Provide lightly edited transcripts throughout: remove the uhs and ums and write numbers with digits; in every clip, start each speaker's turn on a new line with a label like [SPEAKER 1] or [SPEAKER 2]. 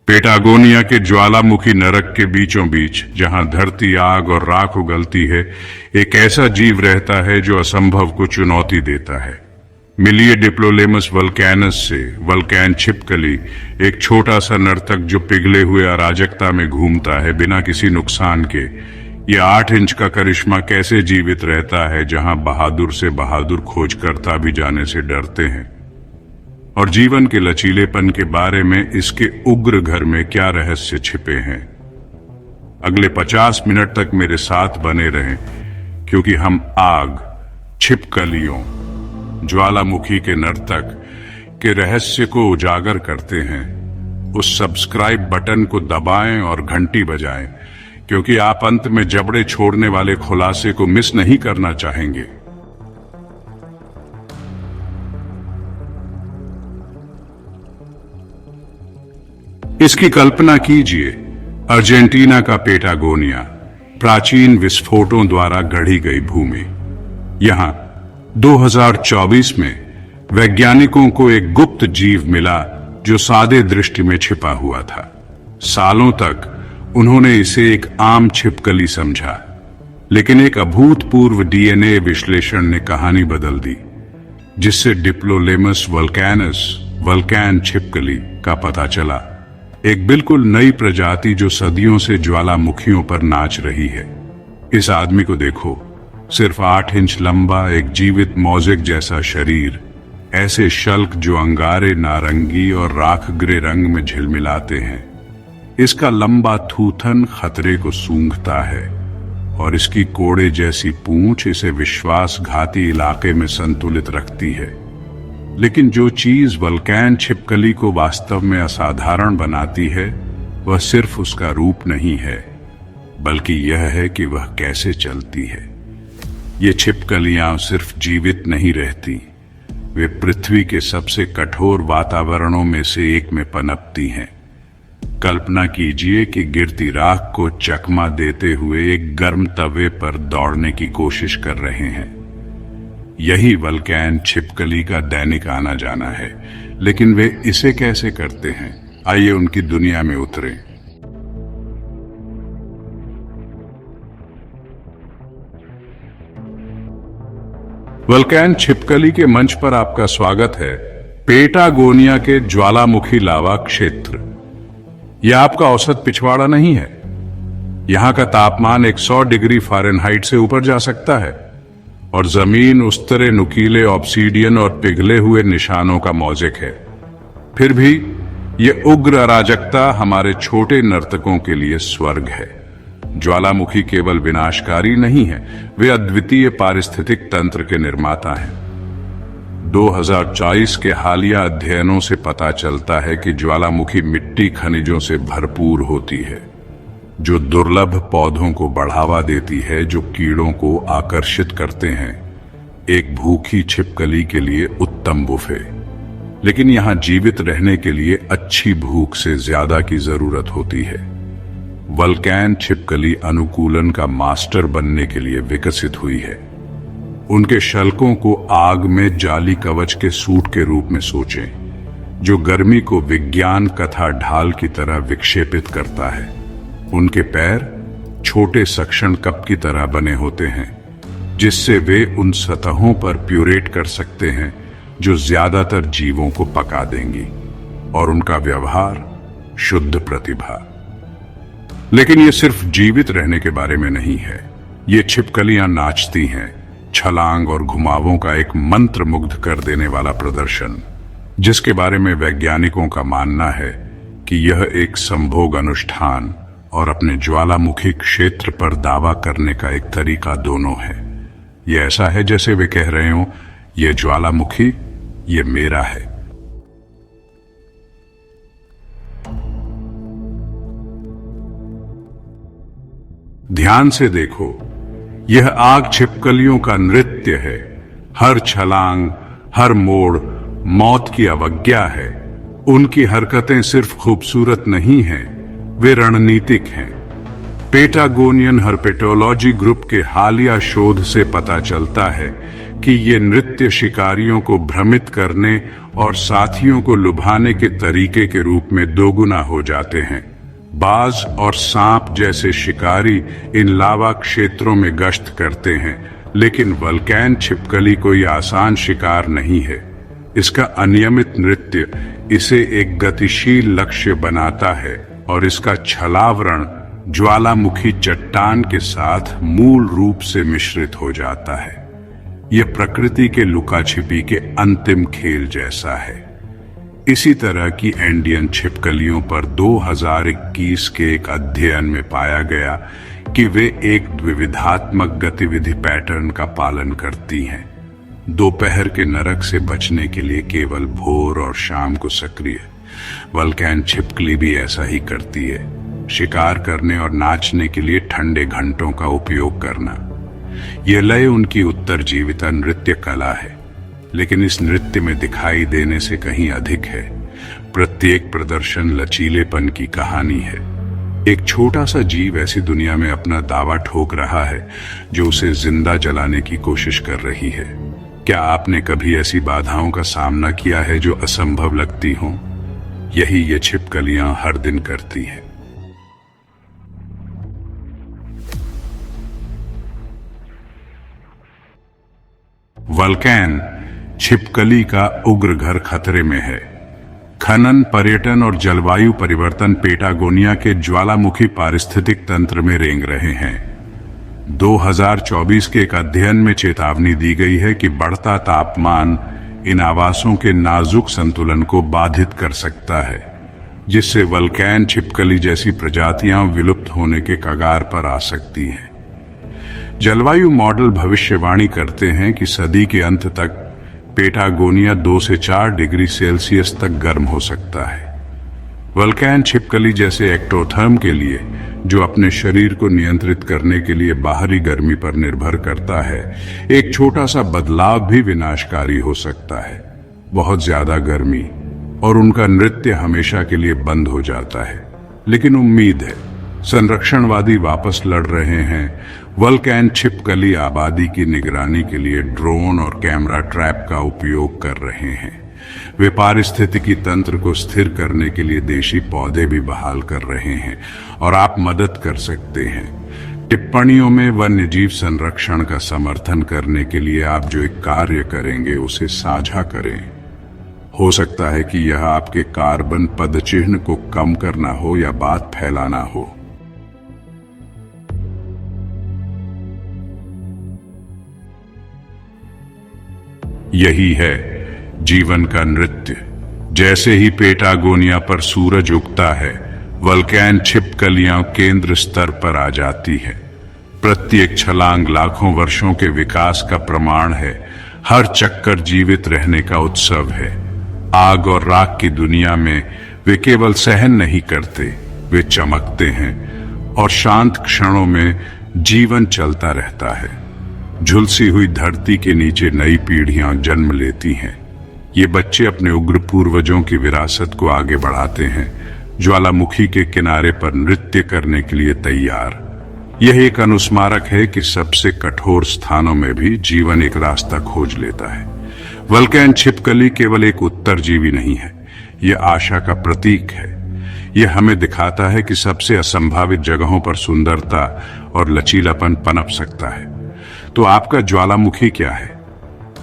[SPEAKER 1] Patagonia के ज्वालामुखी नरक के बीचों बीच, जहां धरती आग और राख उगलती है, एक ऐसा जीव रहता है जो असंभव को चुनौती देता है। मिलिए डिप्लोलेमस वल्कैनस से वल्कैन छिपकली, एक छोटा सा नर्तक जो पिघले हुए अराजकता में घूमता है बिना किसी नुकसान के। ये 8 इंच का करिश्मा कैसे जीवित रहता है जहां बहादुर से बहादुर खोजकर्ता भी जाने से डरते हैं, और जीवन के लचीलेपन के बारे में इसके उग्र घर में क्या रहस्य छिपे हैं। अगले 50 मिनट तक मेरे साथ बने रहें, क्योंकि हम आग, छिपकलियों, ज्वालामुखी के नर्तक के रहस्य को उजागर करते हैं। उस सब्सक्राइब बटन को दबाएं और घंटी बजाएं, क्योंकि आप अंत में जबड़े छोड़ने वाले खुलासे को मिस नहीं करना चाहेंगे। इसकी कल्पना कीजिए, अर्जेंटीना का पेटागोनिया, प्राचीन विस्फोटों द्वारा गढ़ी गई भूमि। यहां 2024 में वैज्ञानिकों को एक गुप्त जीव मिला जो सादे दृष्टि में छिपा हुआ था। सालों तक उन्होंने इसे एक आम छिपकली समझा, लेकिन एक अभूतपूर्व डीएनए विश्लेषण ने कहानी बदल दी, जिससे डिप्लोलेमस वल्कैनस, वल्कैन छिपकली का पता चला। एक बिल्कुल नई प्रजाति जो सदियों से ज्वालामुखियों पर नाच रही है। इस आदमी को देखो, सिर्फ 8 इंच लंबा, एक जीवित मोज़ेक जैसा शरीर, ऐसे शल्क जो अंगारे नारंगी और राख ग्रे रंग में झिलमिलाते हैं। इसका लंबा थूथन खतरे को सूंघता है, और इसकी कोड़े जैसी पूंछ इसे विश्वासघाती इलाके में संतुलित रखती है। लेकिन जो चीज वल्कैन छिपकली को वास्तव में असाधारण बनाती है, वह सिर्फ उसका रूप नहीं है, बल्कि यह है कि वह कैसे चलती है। ये छिपकलियां सिर्फ जीवित नहीं रहती, वे पृथ्वी के सबसे कठोर वातावरणों में से एक में पनपती हैं। कल्पना कीजिए कि गिरती राख को चकमा देते हुए एक गर्म तवे पर दौड़ने की कोशिश कर रहे हैं। यही वल्कैन छिपकली का दैनिक आना जाना है। लेकिन वे इसे कैसे करते हैं? आइए उनकी दुनिया में उतरें। वल्कैन छिपकली के मंच पर आपका स्वागत है। पेटागोनिया के ज्वालामुखी लावा क्षेत्र। यह आपका औसत पिछवाड़ा नहीं है। यहां का तापमान 100 डिग्री फ़ारेनहाइट से ऊपर जा सकता है, और जमीन उस तरह नुकीले ऑब्सीडियन और पिघले हुए निशानों का मोज़ेक है। फिर भी ये उग्र अराजकता हमारे छोटे नर्तकों के लिए स्वर्ग है। ज्वालामुखी केवल विनाशकारी नहीं है, वे अद्वितीय पारिस्थितिक तंत्र के निर्माता हैं। 2024 के हालिया अध्ययनों से पता चलता है कि ज्वालामुखी मिट्टी खनिजों से भरपूर होती है, जो दुर्लभ पौधों को बढ़ावा देती है, जो कीड़ों को आकर्षित करते हैं। एक भूखी छिपकली के लिए उत्तम बुफे। लेकिन यहां जीवित रहने के लिए अच्छी भूख से ज्यादा की जरूरत होती है। वल्कैन छिपकली अनुकूलन का मास्टर बनने के लिए विकसित हुई है। उनके शल्कों को आग में जाली कवच के सूट के रूप में सोचें, जो गर्मी को विज्ञान कथा ढाल की तरह विक्षेपित करता है। उनके पैर छोटे सक्शन कप की तरह बने होते हैं, जिससे वे उन सतहों पर प्यूरेट कर सकते हैं जो ज्यादातर जीवों को पका देंगी। और उनका व्यवहार शुद्ध प्रतिभा। लेकिन ये सिर्फ जीवित रहने के बारे में नहीं है। ये छिपकलियां नाचती हैं, छलांग और घुमावों का एक मंत्र मुग्ध कर देने वाला प्रदर्शन, जिसके बारे में वैज्ञानिकों का मानना है कि यह एक संभोग अनुष्ठान और अपने ज्वालामुखी क्षेत्र पर दावा करने का एक तरीका दोनों है। यह ऐसा है जैसे वे कह रहे हों, यह ज्वालामुखी, ये मेरा है। ध्यान से देखो, यह आग छिपकलियों का नृत्य है। हर छलांग, हर मोड़ मौत की अवज्ञा है। उनकी हरकतें सिर्फ खूबसूरत नहीं हैं, वे रणनीतिक हैं। पेटागोनियन हर्पेटोलॉजी ग्रुप के हालिया शोध से पता चलता है कि ये नृत्य शिकारियों को भ्रमित करने और साथियों को लुभाने के तरीके के रूप में दोगुना हो जाते हैं। बाज और सांप जैसे शिकारी इन लावा क्षेत्रों में गश्त करते हैं, लेकिन वल्कैन छिपकली कोई आसान शिकार नहीं है। इसका अनियमित नृत्य इसे एक गतिशील लक्ष्य बनाता है और इसका छलावरण ज्वालामुखी चट्टान के साथ मूल रूप से मिश्रित हो जाता है। यह प्रकृति के लुका छिपी के अंतिम खेल जैसा है। इसी तरह की एंडियन छिपकलियों पर 2021 के एक अध्ययन में पाया गया कि वे एक द्विविधात्मक गतिविधि पैटर्न का पालन करती हैं। दोपहर के नरक से बचने के लिए केवल भोर और शाम को सक्रिय। वल्कैन छिपकली भी ऐसा ही करती है, शिकार करने और नाचने के लिए ठंडे घंटों का उपयोग करना। यह लय उनकी उत्तरजीविता नृत्य कला है, लेकिन इस नृत्य में दिखाई देने से कहीं अधिक है। प्रत्येक प्रदर्शन लचीलेपन की कहानी है। एक छोटा सा जीव ऐसी दुनिया में अपना दावा ठोक रहा है जो उसे जिंदा जलाने की कोशिश कर रही है। क्या आपने कभी ऐसी बाधाओं का सामना किया है जो असंभव लगती हों? यही ये छिपकलियां हर दिन करती हैं। वल्कैन छिपकली का उग्र घर खतरे में है। खनन, पर्यटन और जलवायु परिवर्तन पेटागोनिया के ज्वालामुखी पारिस्थितिक तंत्र में रेंग रहे हैं। 2024 के एक अध्ययन में चेतावनी दी गई है कि बढ़ता तापमान इन आवासों के नाजुक संतुलन को बाधित कर सकता है, जिससे वल्कैन छिपकली जैसी प्रजातियां विलुप्त होने के कगार पर आ सकती हैं। जलवायु मॉडल भविष्यवाणी करते हैं कि सदी के अंत तक पेटागोनिया 2 से 4 डिग्री सेल्सियस तक गर्म हो सकता है। वल्कैन छिपकली जैसे एक्टोथर्म के लिए, जो अपने शरीर को नियंत्रित करने के लिए बाहरी गर्मी पर निर्भर करता है, एक छोटा सा बदलाव भी विनाशकारी हो सकता है। बहुत ज्यादा गर्मी और उनका नृत्य हमेशा के लिए बंद हो जाता है। लेकिन उम्मीद है, संरक्षणवादी वापस लड़ रहे हैं। वल्कैन छिपकली आबादी की निगरानी के लिए ड्रोन और कैमरा ट्रैप का उपयोग कर रहे हैं। वे पारिस्थितिकी तंत्र को स्थिर करने के लिए देशी पौधे भी बहाल कर रहे हैं और आप मदद कर सकते हैं। टिप्पणियों में वन्यजीव संरक्षण का समर्थन करने के लिए आप जो एक कार्य करेंगे उसे साझा करें। हो सकता है कि यह आपके कार्बन पदचिह्न को कम करना हो या बात फैलाना हो। यही है जीवन का नृत्य। जैसे ही पेटागोनिया पर सूरज उगता है, वल्कैन छिपकलियां केंद्र स्तर पर आ जाती है। प्रत्येक छलांग लाखों वर्षों के विकास का प्रमाण है। हर चक्कर जीवित रहने का उत्सव है। आग और राख की दुनिया में वे केवल सहन नहीं करते, वे चमकते हैं और शांत क्षणों में जीवन चलता रहता है। झुलसी हुई धरती के नीचे नई पीढ़ियां जन्म लेती हैं। ये बच्चे अपने उग्र पूर्वजों की विरासत को आगे बढ़ाते हैं, ज्वालामुखी के किनारे पर नृत्य करने के लिए तैयार। यह एक अनुस्मारक है कि सबसे कठोर स्थानों में भी जीवन एक रास्ता खोज लेता है। वल्कैन छिपकली केवल एक उत्तरजीवी नहीं है, यह आशा का प्रतीक है। यह हमें दिखाता है कि सबसे असंभावित जगहों पर सुंदरता और लचीलापन पनप सकता है। तो आपका ज्वालामुखी क्या है?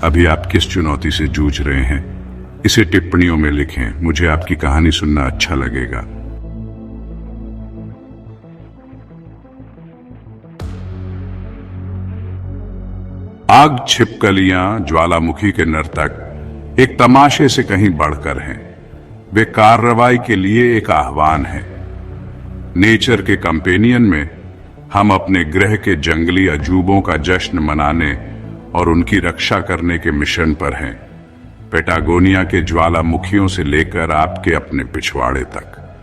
[SPEAKER 1] अभी आप किस चुनौती से जूझ रहे हैं? इसे टिप्पणियों में लिखें। मुझे आपकी कहानी सुनना अच्छा लगेगा। आग छिपकलियां ज्वालामुखी के नर्तक एक तमाशे से कहीं बढ़कर हैं। वे कार्रवाई के लिए एक आह्वान है। नेचर के कंपेनियन में हम अपने ग्रह के जंगली अजूबों का जश्न मनाने और उनकी रक्षा करने के मिशन पर हैं। पेटागोनिया के ज्वालामुखियों से लेकर आपके अपने पिछवाड़े तक।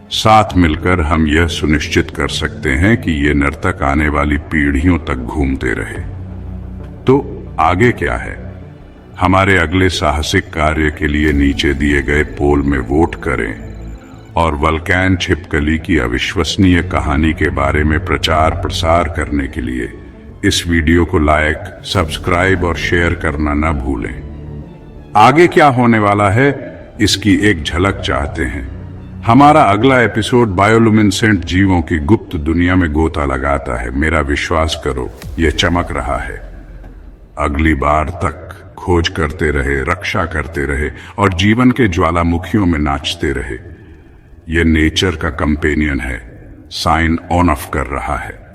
[SPEAKER 1] साथ मिलकर हम यह सुनिश्चित कर सकते हैं कि ये नर्तक आने वाली पीढ़ियों तक घूमते रहे। तो आगे क्या है? हमारे अगले साहसिक कार्य के लिए नीचे दिए गए पोल में वोट करें और वल्कैन छिपकली की अविश्वसनीय कहानी के बारे में प्रचार प्रसार करने के लिए इस वीडियो को लाइक, सब्सक्राइब और शेयर करना न भूलें। आगे क्या होने वाला है इसकी एक झलक चाहते हैं। हमारा अगला एपिसोड बायोलुमिनेसेंट जीवों की गुप्त दुनिया में गोता लगाता है। मेरा विश्वास करो, यह चमक रहा है। अगली बार तक खोज करते रहे, रक्षा करते रहे और जीवन के ज्वालामुखियों में नाचते रहे। यह नेचर का कंपेनियन है, साइन ऑन ऑफ कर रहा है।